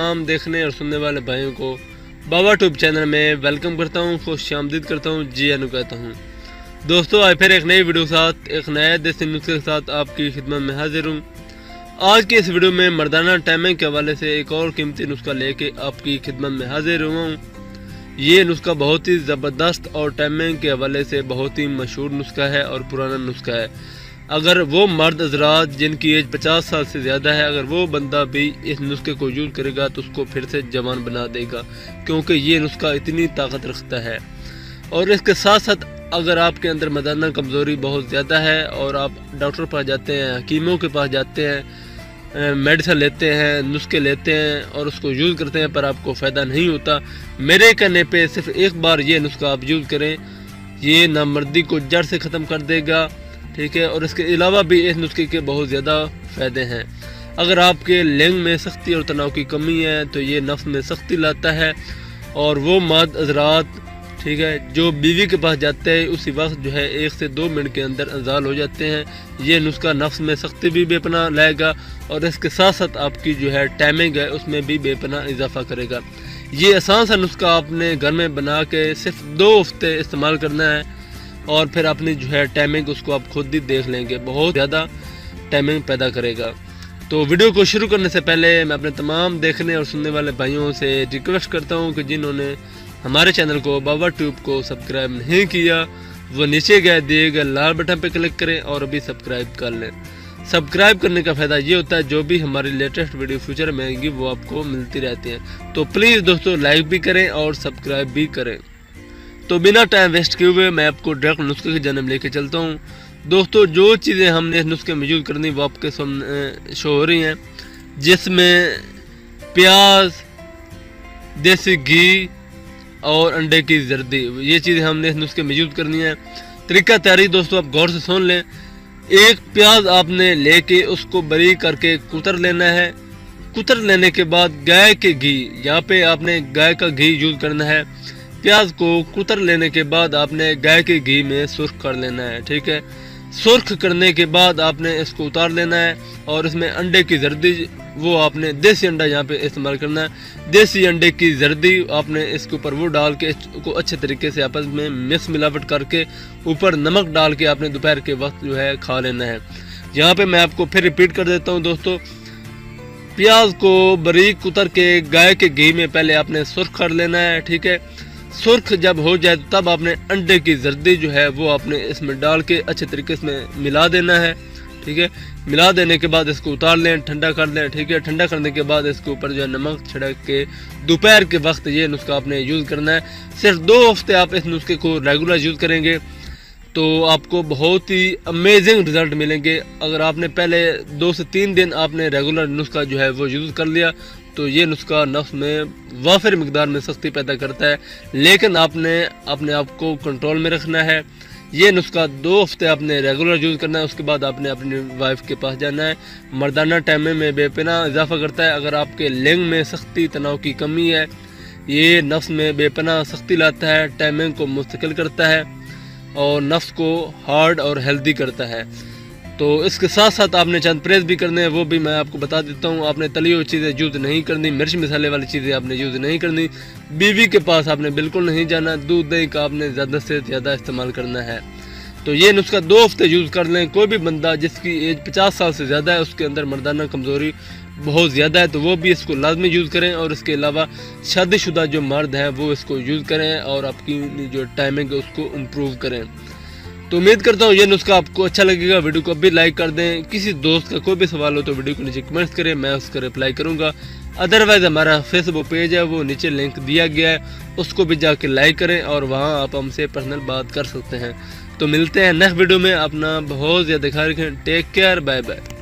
तमाम देखने और सुनने वाले भाइयों को बाबा ट्यूब चैनल में वेलकम करता हूँ, खुश आमदीद करता हूँ, जी अनु कहता हूँ। दोस्तों आज फिर एक नई वीडियो के साथ एक नया देसी नुस्खे के साथ आपकी खिदमत में हाजिर हूँ। आज की इस वीडियो में मर्दाना टाइमिंग के हवाले से एक और कीमती नुस्खा लेके आपकी खिदमत में हाजिर हुआ हूँ। ये नुस्खा बहुत ही ज़बरदस्त और टाइमिंग के हवाले से बहुत ही मशहूर नुस्खा है और पुराना नुस्खा है। अगर वो मर्द हज़रात जिनकी एज 50 साल से ज़्यादा है, अगर वो बंदा भी इस नुस्खे को यूज़ करेगा तो उसको फिर से जवान बना देगा, क्योंकि ये नुस्खा इतनी ताकत रखता है। और इसके साथ साथ अगर आपके अंदर मर्दाना कमज़ोरी बहुत ज़्यादा है और आप डॉक्टर के पास जाते हैं, हकीमों के पास जाते हैं, मेडिसिन लेते हैं, नुस्खे लेते हैं और उसको यूज़ करते हैं पर आपको फ़ायदा नहीं होता, मेरे कहने पे सिर्फ एक बार ये नुस्खा आप यूज़ करें, ये नामर्दी को जड़ से ख़त्म कर देगा, ठीक है। और इसके अलावा भी इस नुस्खे के बहुत ज़्यादा फ़ायदे हैं। अगर आपके लिंग में सख्ती और तनाव की कमी है तो ये नफ्स में सख्ती लाता है। और वो मर्द हज़रात, ठीक है, जो बीवी के पास जाते हैं उसी वक्त जो है 1 से 2 मिनट के अंदर इंजाल हो जाते हैं। ये नुस्खा नफ्स में सख्ती भी बेपनाह लाएगा और इसके साथ साथ आपकी जो है टाइमिंग है उसमें भी बेपनाह इजाफा करेगा। ये आसान सा नुस्खा आपने घर में बना के सिर्फ 2 हफ्ते इस्तेमाल करना है और फिर अपनी जो है टाइमिंग उसको आप खुद ही देख लेंगे, बहुत ज़्यादा टाइमिंग पैदा करेगा। तो वीडियो को शुरू करने से पहले मैं अपने तमाम देखने और सुनने वाले भाइयों से रिक्वेस्ट करता हूं कि जिन्होंने हमारे चैनल को बाबा ट्यूब को सब्सक्राइब नहीं किया वो नीचे गए दिए गए लाल बटन पर क्लिक करें और अभी सब्सक्राइब कर लें। सब्सक्राइब करने का फ़ायदा ये होता है जो भी हमारी लेटेस्ट वीडियो फ्यूचर में आएंगी वो आपको मिलती रहती हैं। तो प्लीज़ दोस्तों लाइक भी करें और सब्सक्राइब भी करें। तो बिना टाइम वेस्ट किए हुए मैं आपको डायरेक्ट नुस्खे की जन्म लेके चलता हूँ। दोस्तों जो चीज़ें हमने इस नुस्खे में यूज़ करनी वो आपके सामने शो हो रही हैं, जिसमें प्याज, देसी घी और अंडे की जर्दी, ये चीज़ें हमने इस नुस्खे में यूज़ करनी है। तरीका तैयारी दोस्तों आप गौर से सुन लें। एक प्याज आपने लेके उसको बारीक करके कुतर लेना है। कुतर लेने के बाद गाय के घी, यहाँ पे आपने गाय का घी यूज़ करना है। प्याज को कुतर लेने के बाद आपने गाय के घी में सुर्ख कर लेना है, ठीक है। सुर्ख करने के बाद आपने इसको उतार लेना है और इसमें अंडे की जर्दी, वो आपने देसी अंडा यहाँ पे इस्तेमाल करना है। देसी अंडे की जर्दी आपने इसके ऊपर वो डाल के इसको अच्छे तरीके से आपस में मिक्स मिलावट करके ऊपर नमक डाल के आपने दोपहर के वक्त जो है खा लेना है। यहाँ पे मैं आपको फिर रिपीट कर देता हूँ दोस्तों। प्याज को बारीक कुतर के गाय के घी में पहले आपने सुर्ख कर लेना है, ठीक है। सुर्ख जब हो जाए तब आपने अंडे की जर्दी जो है वो आपने इसमें डाल के अच्छे तरीके से मिला देना है, ठीक है। मिला देने के बाद इसको उतार लें, ठंडा कर लें, ठीक है। ठंडा करने के बाद इसके ऊपर जो है नमक छिड़क के दोपहर के वक्त ये नुस्खा आपने यूज़ करना है। सिर्फ 2 हफ्ते आप इस नुस्खे को रेगुलर यूज़ करेंगे तो आपको बहुत ही अमेजिंग रिजल्ट मिलेंगे। अगर आपने पहले 2 से 3 दिन आपने रेगुलर नुस्खा जो है वो यूज़ कर लिया तो ये नुस्खा नफ्स में वाफिर मिकदार में सख्ती पैदा करता है, लेकिन आपने अपने आप को कंट्रोल में रखना है। ये नुस्खा 2 हफ्ते आपने रेगुलर यूज़ करना है, उसके बाद आपने अपनी वाइफ के पास जाना है। मर्दाना टाइमिंग में बेपनाह इजाफा करता है। अगर आपके लिंग में सख्ती तनाव की कमी है, ये नफ्स में बेपनाह सख्ती लाता है, टाइमिंग को मुस्तकिल करता है और नफ्स को हार्ड और हेल्दी करता है। तो इसके साथ साथ आपने चंद प्रेस भी करने हैं, वो भी मैं आपको बता देता हूँ। आपने तली हुई चीज़ें यूज़ नहीं करनी, मिर्च मसाले वाली चीज़ें आपने यूज़ नहीं करनी, बीवी के पास आपने बिल्कुल नहीं जाना, दूध दही का आपने ज़्यादा से ज़्यादा इस्तेमाल करना है। तो ये नुस्खा 2 हफ्ते यूज़ कर लें। कोई भी बंदा जिसकी एज 50 साल से ज़्यादा है, उसके अंदर मर्दाना कमज़ोरी बहुत ज़्यादा है, तो वो भी इसको लाजमी यूज़ करें। और इसके अलावा शादीशुदा जो मर्द हैं वो इसको यूज़ करें और आपकी जो टाइमिंग है उसको इम्प्रूव करें। तो उम्मीद करता हूँ ये नुस्खा आपको अच्छा लगेगा। वीडियो को अभी लाइक कर दें। किसी दोस्त का कोई भी सवाल हो तो वीडियो को नीचे कमेंट्स करें, मैं उसका रिप्लाई करूँगा। अदरवाइज़ हमारा फेसबुक पेज है वो नीचे लिंक दिया गया है, उसको भी जाके लाइक करें और वहाँ आप हमसे पर्सनल बात कर सकते हैं। तो मिलते हैं नेक्स्ट वीडियो में। अपना बहुत ज़्यादा ख्याल रखें। Take care, bye bye.